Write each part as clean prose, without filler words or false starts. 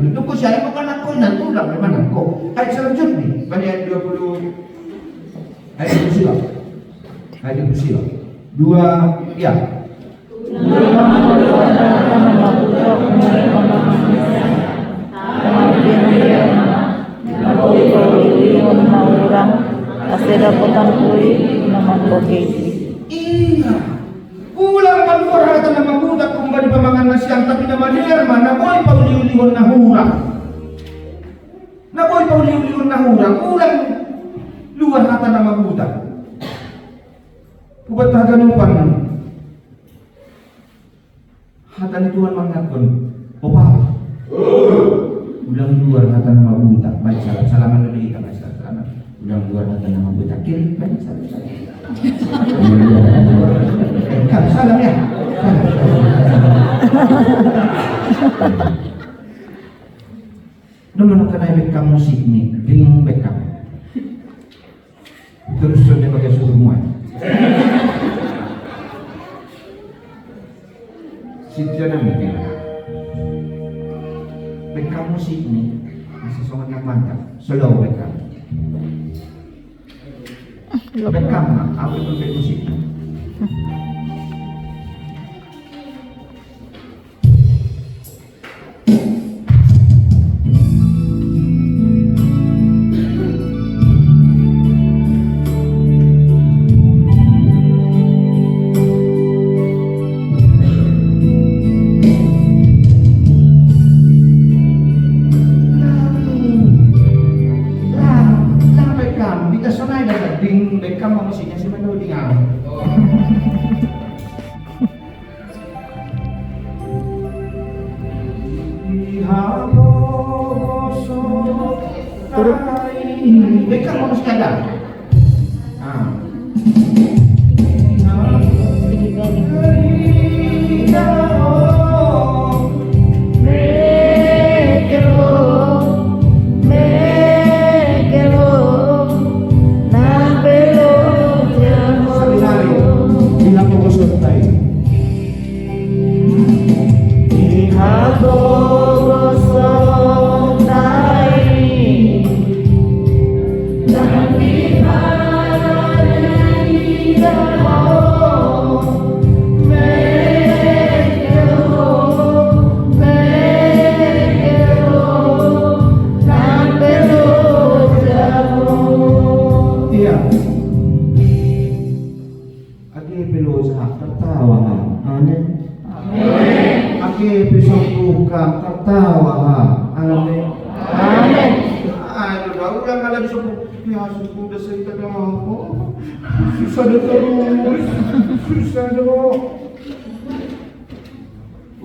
Itu ko siya ko anak ko natulang naman ko. Ay selanjutnya ayat 20 ayat 20. Ayat 20. Dua ya. Kasi daputan kuy naman bogeti. Iya. Ulang keluar harta nama budak kembali pamangan nasiang tapi nama derma na boy pauliuliun nahura. Na boy pauliuliun nahura. Ulang luar harta nama budak. Buat taganupan. Hata ni Tuhan mengakun. Opa. Ulang luar harta nama budak. Baik salam salaman dulu kita baik salaman. Ulang luar harta nama budak. Kiri baik salam salaman. Salam ya. Naman kena bekam musik nih, ding bekam. Terus sudah pakai suruh muat. Sijana mungkin. Bekam musik nih masih sangat mantap. Slow bekam. Bekam, aku pakai musik. Bekam musiknya si Manudi nga. Bekam musiknya ada.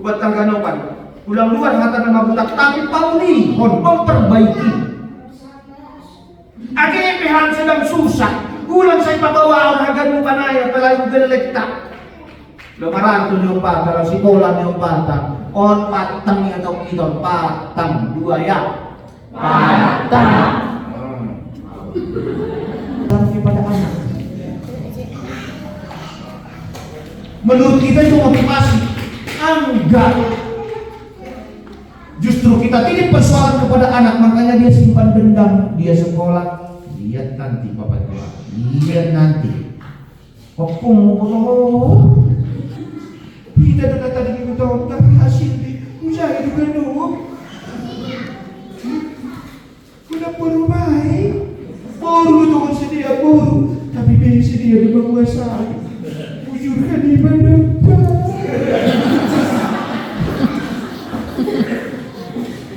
Buat tangganopan ulang luar harta nama budak tapi paulihon memperbaiki agepehan sedang susah ulang saya pabawa orang haganu panaya pelayu gelekta lemaran tujuh patah sikola yung patah on patang ya atau idon patang dua ya patang kepada anak. Menurut kita itu motivasi. Enggak. Justru kita titip persoalan kepada anak, makanya dia simpan dendam, dia sekolah. Lihat nanti Bapak tua. Lihat nanti. Kopung mau kita dah tadi kita tahu tapi hasil di usaha juga dulu. Udah perlu baik. Baru tuh sedia baru, tapi biasa dia menguasai. Bujurkan di mana?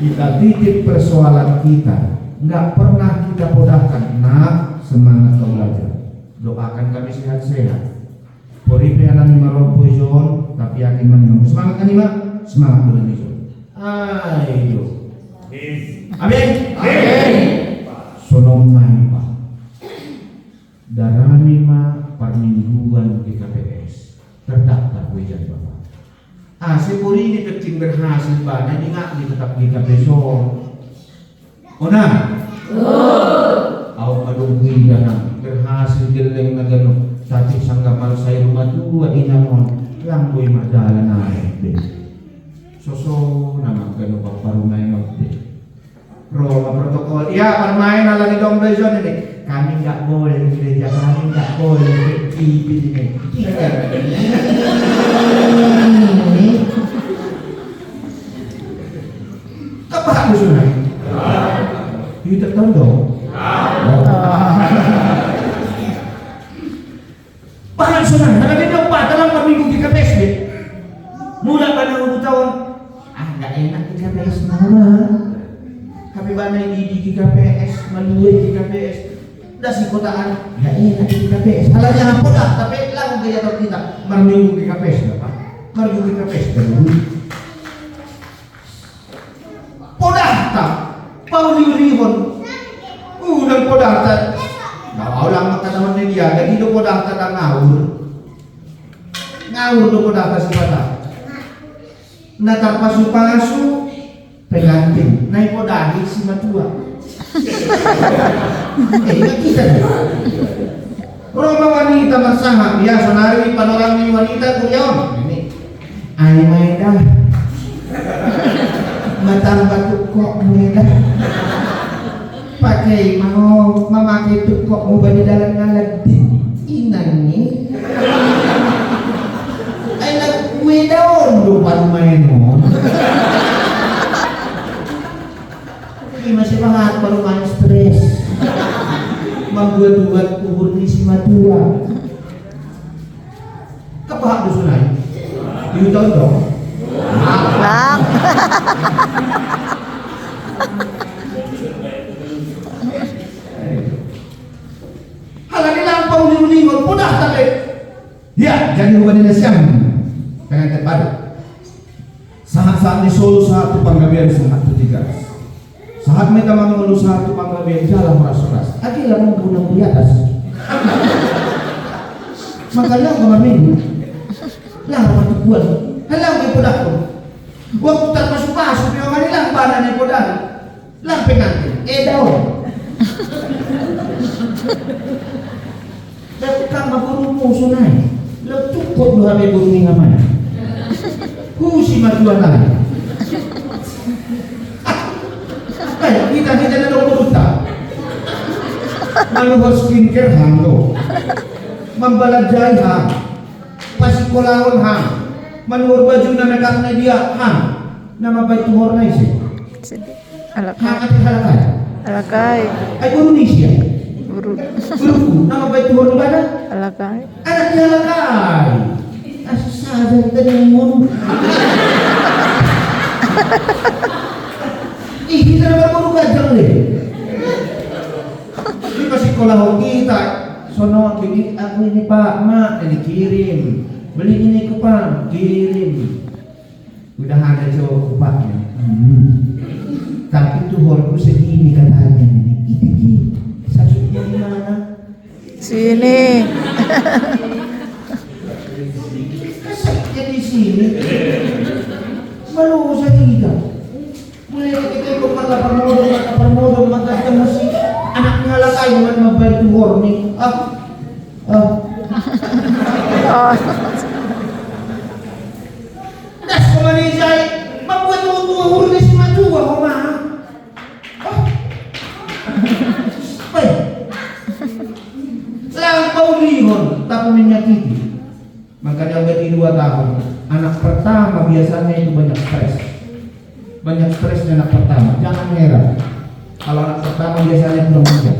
Kita titip persoalan kita, nggak pernah kita podahkan. Nak, semangat kau belajar. Doakan kami sehat-sehat. Poripe anak marompo ijon, tapi yakin menang. Semangat kan Ima? Semangat dengan ijon. Ayo. Amin. Amin. Sonomai Pak. Darami mah permingguan di KPS terdaftar wajan Bapak. Sepuri ini kecing berhasil banyak ini nggak tetap di KPS. Ona. Aku madungin dan berhasil geleng na gano'n. Tapi sanggamal saya rumah dua inamon lang boy madalan na deh. Soso naman gano'n pa parumay mag Ya, permain ala ni Dong Blazon ini. Kami nggak boleh di gereja, kami nggak boleh di ini. Apa harus sunai? You tahu dong? Bahkan sunai, karena dia lupa dalam minggu di KPS deh. Mula pada tahun, nggak enak di KPS mana? Tapi mana di KPS, meluai di KPS. Dah si kotaan, nggak enak di KPS. Halanya apa dah? Tapi langsung gaya tahu kita, minggu di KPS apa? Minggu di KPS dulu. Podah tak? Pau liurihon. Udang podah tak? Nah, ulang makanaman ni dia. Jadi do podah tak dah ngawur. Ngawur do podah tak si mata. Natar pasu-pasu pengantin. Naik podahi si matua. Ingat kita deh. Roma wanita bersama. Ya, sonari panorami wanita kuliah. Ini. Ay dah. Matang batu kok mudah pakai mau memakai itu kok mau bani dalam ngalat inan ni anak wedaon lupa main mo ini masih banget baru main stres membuat-buat kubur di Simatua kepahak dusunai diuton dong Bang. Halani lampau liu-liu mudah tapi ya jadi hubungan siang dengan terpadu saat-saat di Solo satu panggabian saat ketiga saat mereka mengulu satu panggabian jalan meras-ras akhirnya mau guna di atas makanya kemarin minggu lah mati buat halang ke podakku waktu termasuk-masuk yang manilang badan yang podak lang pengantin daun tapi kan magurumu sunai lo cukup lo habis burung yang mana kusi matuan lagi kayak kita ada dokter tak malu skincare hang lo membalajai hang pasikolaon hang manur baju na nakakna dia hang nama baik tuhor na isi hang at halakay Alakay. Ay Indonesia Buru. guruku nama baik tuhor na bana Alakay. anak niya halakay asasan tadi mo kita naman mo gajang le di pasikolaon kita sono bigit aku ini pak mak ini kirim beli ini ke pak kirim udah ada cowok kupaknya tapi tuhorku segini katanya ini sakitnya di mana Sini. sakitnya di sini malu usah kita mulai kita ikut mata permodong mata musik anaknya halakay man mabay tuhor ni Oh. das ko manisay magbuat mo tuhor ni si Matua ko ma ay lang paulihon tak menyakiti makanya udah 2 tahun anak pertama biasanya itu banyak stres anak pertama jangan heran kalau anak pertama biasanya belum muda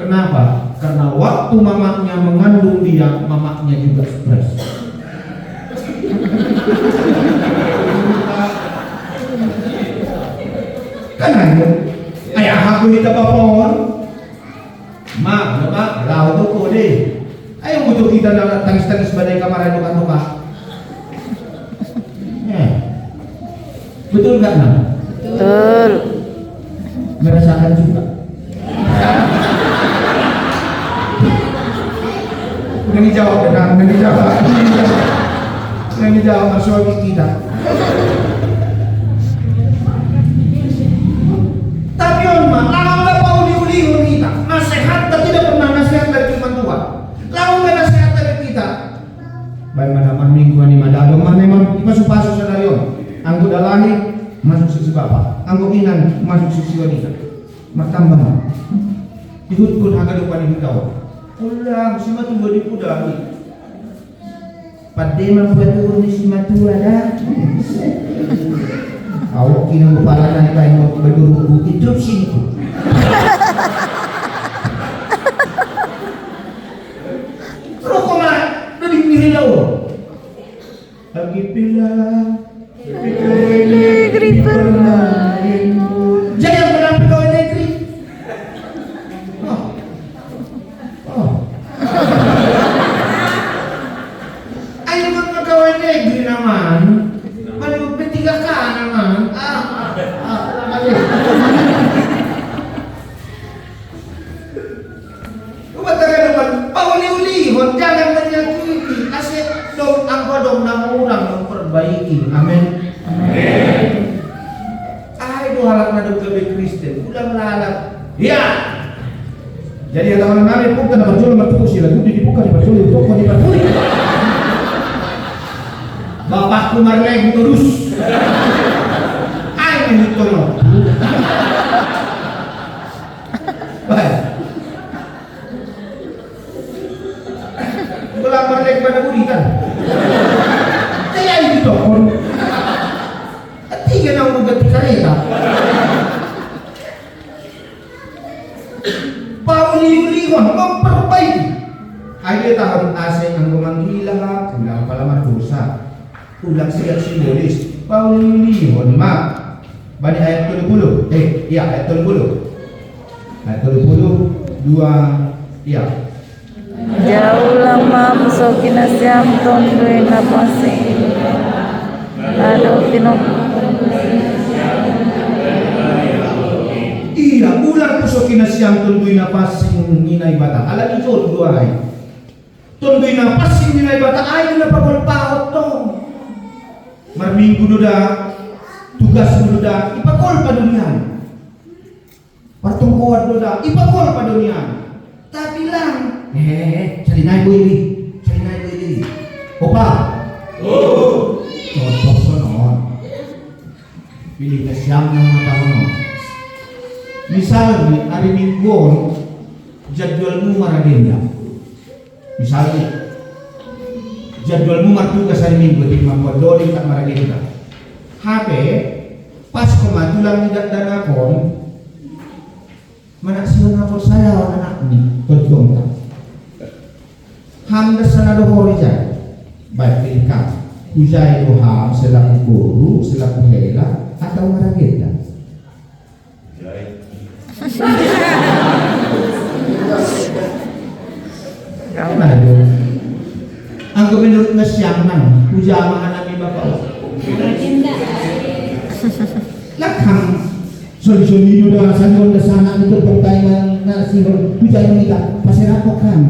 kenapa? Karena waktu mamanya mengandung dia mamanya juga stres kan hanya ayah aku kita papon mak lau tu kode ayo butuh kita dalam tangis-tangis badai kamar duka-duka betul gak nak? Betul. Merasakan juga udah dijawab benar, udah dijawab mas suami kita tapi on lama mau diulihin kita nasihat tidak pernah nasihat dari firman Tuhan lama nasihat dari kita baik mana minggu ni madalo mana memang ipasupaso sa dayon anggo dalahi masuk sisi bapak anggo inan masuk sisi wanita matambah. Ihut kun haga depan ibu tahu. Ulang si matu bodi kuda. Pada membuat ni si matu ada. Awak kena kepala dan kain berduru itu sini. Rokok mana? Dari miri lau. Lagi pilih. Negeri bermain. Jangan pernah pegawai negeri. Ayo buat pegawai negeri naman. Mana bertiga kan naman. Kumataga naman, pauli-ulihon, jangan menyakiti. Kasi dong ang padong ng urang memperbaiki. Amen. Ay, itu halak na doon kami Kristen. Ulang lalak. Ya. Jadi yang teman namin pun kena berjual bertuku sila. Kung dibuka di berjual itu kau di berjual. Bapakku marleng terus. Ay, itu no. Baik. Ulang marleng pada buritan. Saya ini dokon. Tiga nang ugat kareta. Pauli-ulihon memperbaiki. Ayo tahun asing ang gumanggila, ulang palamar dosa. Ulang siap simbolis. Pauli-ulihon mak. Bani ayat 30. Iya ayat 30. Ayat 30 2 iya. Jauh lama musokin asyam tondoi napasi. Aduh tinok. Iya, ulang pusokin na siyang tundoy na pasing ninay bata. Alam ito, duay. Tundoy na pasing ninay bata, ay na pagulpahot to. Marminggu duda, tugas duda, ipakol pa dunian. Pertungkuan duda, ipakol pa dunian. Tapi lang, salinay ko ini. Opa. Contoh sonon. Pilih na siyang ng mga taon. Misalnya hari Minggu jadwalmu maragenda. Misalnya jadwalmu martugas hari Minggu di Makodoli tak maragenda. HP pas kemajulan tidak danakon mana sila ngapor saya anak ni todong tak. Hamda sanado horijan. Baik pilihkan. Hujai doham selaku guru, selaku hela atau maragenda. Lalu, ang menurut nasyaman, ujama namin bapak. Lakhang, soli-soli udah sangon na sana itu pertanyaan nasihon, ujama kita pasirapo kam.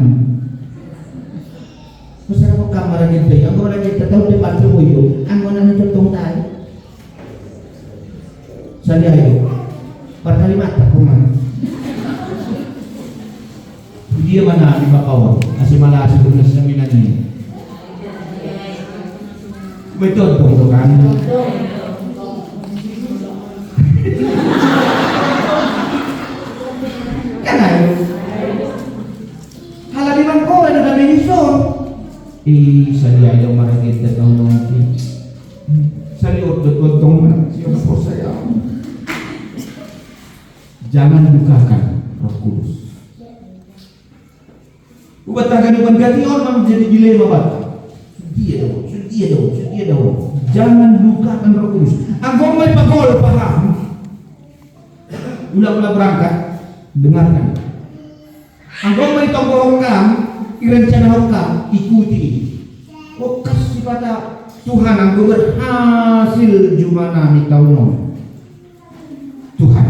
Pasirapo kam maragente, ang maragente tahu depan tuyo, ang mana nitutong tayo. Sandia itu. Perkalimat takuman. Dia mana di Bakawan? Asih malah asih benar seminan ini. Betul dong kan? Kan ayo. Halah di Bangkok ada kami nyusun. Saya yang marah kita tahu nanti. Saya udah tonton mana siapa saya. Jangan bukakan Roh Kudus. Ubat tagadukan ganti orang menjadi dilema bata. Dia dong. Jangan bukakan Roh Kudus. Agong may pagol paham. Ulang berangkat, dengarkan. Agong may tongkol kam, irencana kam, ikuti. Oh kasih pada Tuhan ang berhasil jumana ni tahun Tuhan.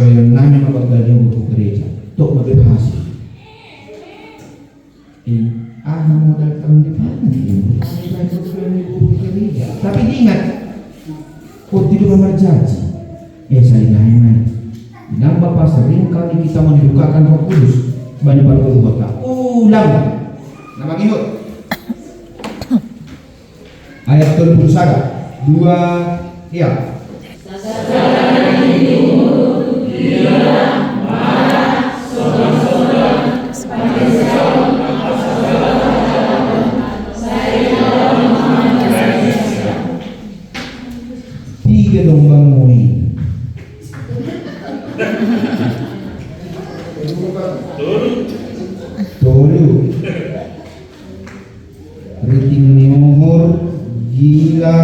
Bayan namin mabagaling buku gereja untuk berhasil. Mo datang di mana tapi diingat kok tidak memerjanji saya naik dan Bapak sering kali kita mendukakan Roh Kudus banyak kota ulang nama ingat ayat 31 2 ya bangui. Tolu. Riting niuhur, gila,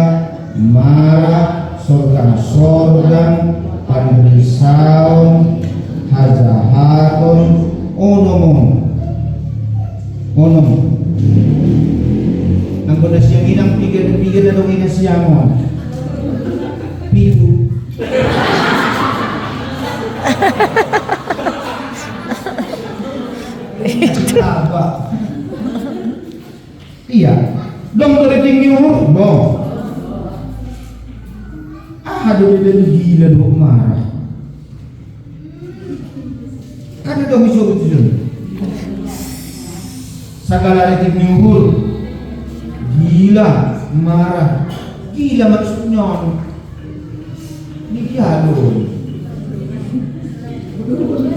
marah, sorgan-sorgan, pandrisaun, hajahaton, onomon. Onom. Ang kuna siyang inang pigil na daw inasiyamon. Pitu. Apa? Iya. Dong teriting niuhur, dong. Aduh dan gila dong marah. Kan dong iso-iso. Segala riting niuhur, gila, marah. Gila maksudnya. Ini dia dong.